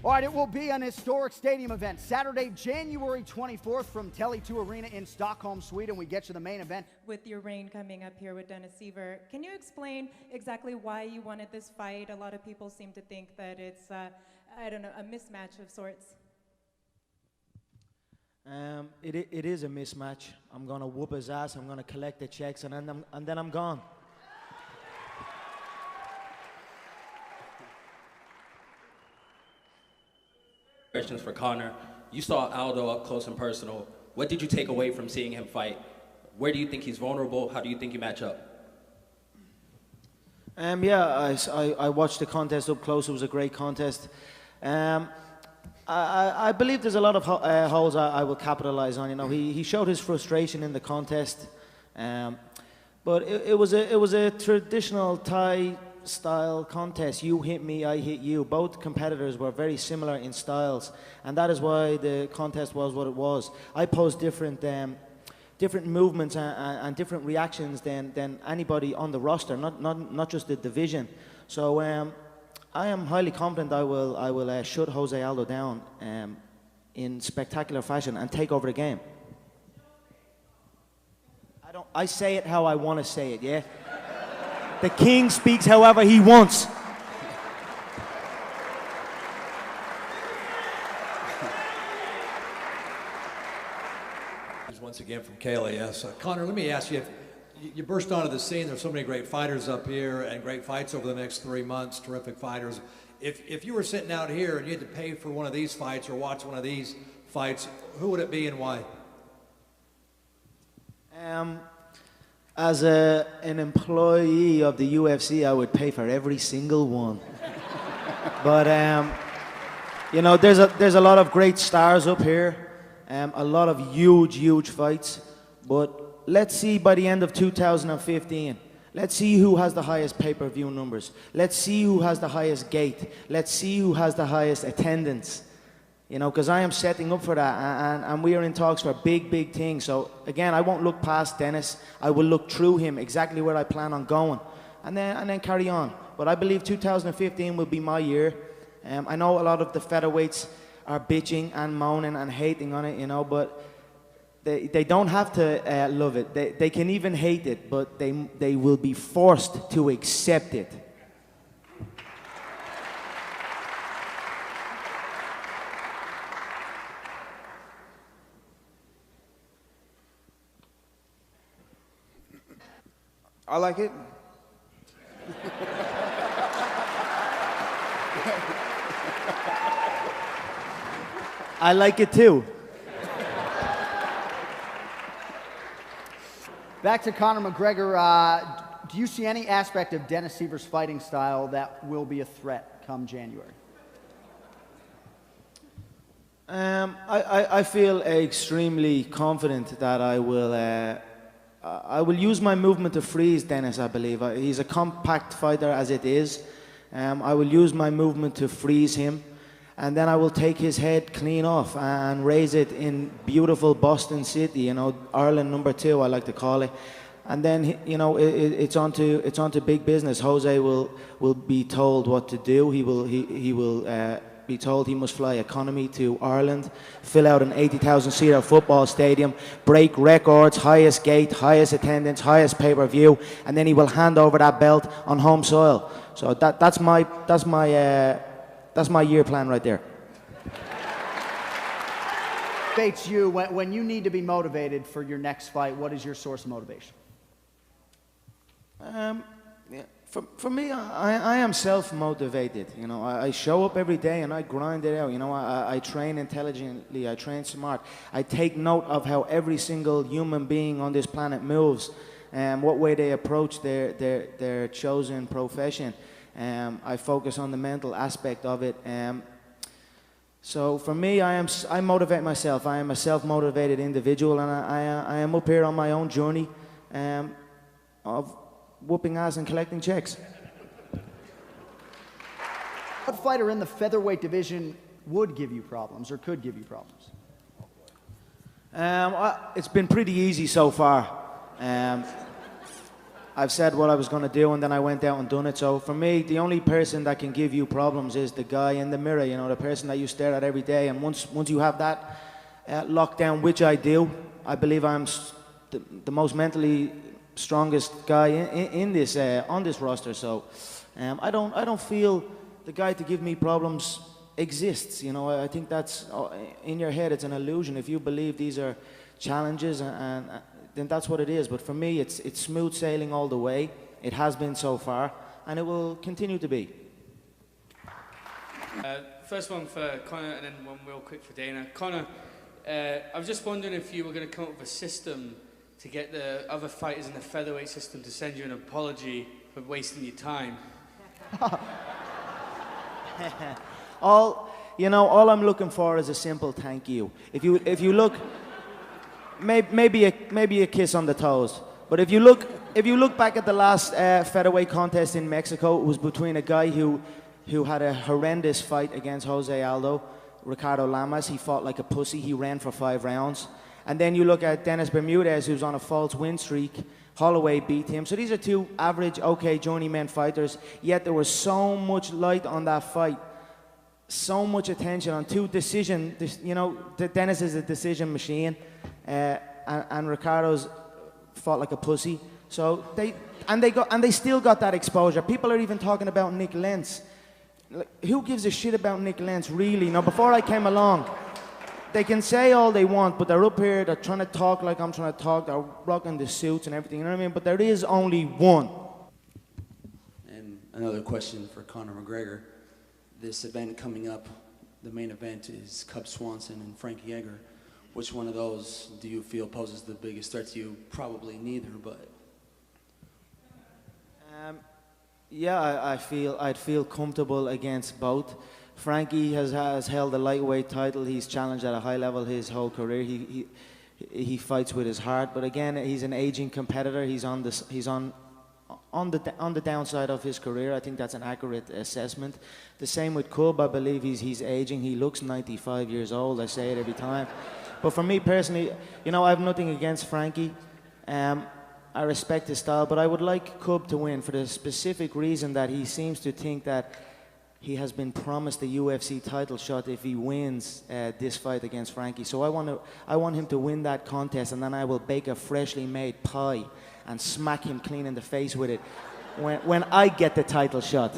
All right, it will be an historic stadium event. Saturday, January 24th from Tele2 Arena in Stockholm, Sweden. We get you the main event. With your reign coming up here with Dennis Siver, can you explain exactly why you wanted this fight? A lot of people seem to think that it's, I don't know, a mismatch of sorts. It is a mismatch. I'm going to whoop his ass, I'm going to collect the checks, and then I'm gone. Questions for Conor. You saw Aldo up close and personal. What did you take away from seeing him fight? Where do you think he's vulnerable? How do you think you match up? Yeah, I watched the contest up close. It was a great contest. I believe there's a lot of holes I will capitalize on. You know, he showed his frustration in the contest, but it was a traditional Thai style contest. You hit me, I hit you. Both competitors were very similar in styles, and that is why the contest was what it was. I posed different movements and different reactions than anybody on the roster, not just the division. So I am highly confident I will shut Jose Aldo down in spectacular fashion and take over the game. I say it how I want to say it, yeah? The king speaks however he wants. Once again from KLAS. Conor, let me ask you, you burst onto the scene. There's so many great fighters up here and great fights over the next 3 months, terrific fighters. If you were sitting out here and you had to pay for one of these fights or watch one of these fights, who would it be and why? As an employee of the UFC, I would pay for every single one. But you know, there's a lot of great stars up here, a lot of huge fights. But let's see by the end of 2015. Let's see who has the highest pay-per-view numbers. Let's see who has the highest gate. Let's see who has the highest attendance. You know, because I am setting up for that, and we are in talks for big things. So again, I won't look past Dennis. I will look through him, exactly where I plan on going, and then carry on. But I believe 2015 will be my year. I know a lot of the featherweights are bitching and moaning and hating on it, you know, but they don't have to love it. They can even hate it, but they will be forced to accept it. I like it. I like it too. Back to Conor McGregor. Do you see any aspect of Dennis Siver's fighting style that will be a threat come January? I feel extremely confident that I will use my movement to freeze Dennis, I believe. He's a compact fighter as it is. I will use my movement to freeze him, and then I will take his head clean off and raise it in beautiful Boston City, you know, Ireland #2, I like to call it. And then, you know, it's onto big business. Jose will be told what to do. He will be told he must fly economy to Ireland, fill out an 80,000-seater football stadium, break records, highest gate, highest attendance, highest pay-per-view, and then he will hand over that belt on home soil. So that's my year plan right there. Bates, you, when you need to be motivated for your next fight, what is your source of motivation? Yeah. For me, I am self-motivated. You know, I show up every day and I grind it out. You know, I train intelligently, I train smart. I take note of how every single human being on this planet moves, and what way they approach their chosen profession. I focus on the mental aspect of it. So for me, I motivate myself. I am a self-motivated individual, and I am up here on my own journey of whooping ass and collecting checks. What fighter in the featherweight division would give you problems or could give you problems? It's been pretty easy so far. I've said what I was going to do, and then I went out and done it. So for me, the only person that can give you problems is the guy in the mirror, you know, the person that you stare at every day. And once you have that locked down, which I do, I believe I'm the most mentally strongest guy in this on this roster. So I don't feel the guy to give me problems exists. You know, I think that's in your head. It's an illusion. If you believe these are challenges, and then that's what it is. But for me, it's smooth sailing all the way. It has been so far, and it will continue to be. First one for Conor, and then one real quick for Dana. Conor, I was just wondering if you were going to come up with a system to get the other fighters in the featherweight system to send you an apology for wasting your time. All I'm looking for is a simple thank you. If you look, maybe a kiss on the toes. But if you look back at the last featherweight contest in Mexico, it was between a guy who had a horrendous fight against Jose Aldo, Ricardo Lamas. He fought like a pussy. He ran for 5 rounds. And then you look at Dennis Bermudez, who's on a false win streak. Holloway beat him. So these are 2 average, okay, journeyman fighters. Yet there was so much light on that fight, so much attention on 2 you know, Dennis is a decision machine, and Ricardo's fought like a pussy. So they still got that exposure. People are even talking about Nick Lentz. Like, who gives a shit about Nick Lentz, really? Now, before I came along, they can say all they want, but they're up here, they're trying to talk like I'm trying to talk, they're rocking the suits and everything, you know what I mean? But there is only one. And another question for Conor McGregor. This event coming up, the main event is Cub Swanson and Frankie Edgar. Which one of those do you feel poses the biggest threat to you? Probably neither, but... Yeah, I'd feel comfortable against both. Frankie has held the lightweight title. He's challenged at a high level his whole career. He fights with his heart, but again, he's an aging competitor. He's on the downside of his career. I think that's an accurate assessment. The same with Cub. I believe he's aging. He looks 95 years old. I say it every time. But for me personally, you know, I have nothing against Frankie. I respect his style, but I would like Cub to win for the specific reason that he seems to think that he has been promised a UFC title shot if he wins this fight against Frankie. So I want him to win that contest, and then I will bake a freshly made pie and smack him clean in the face with it when I get the title shot.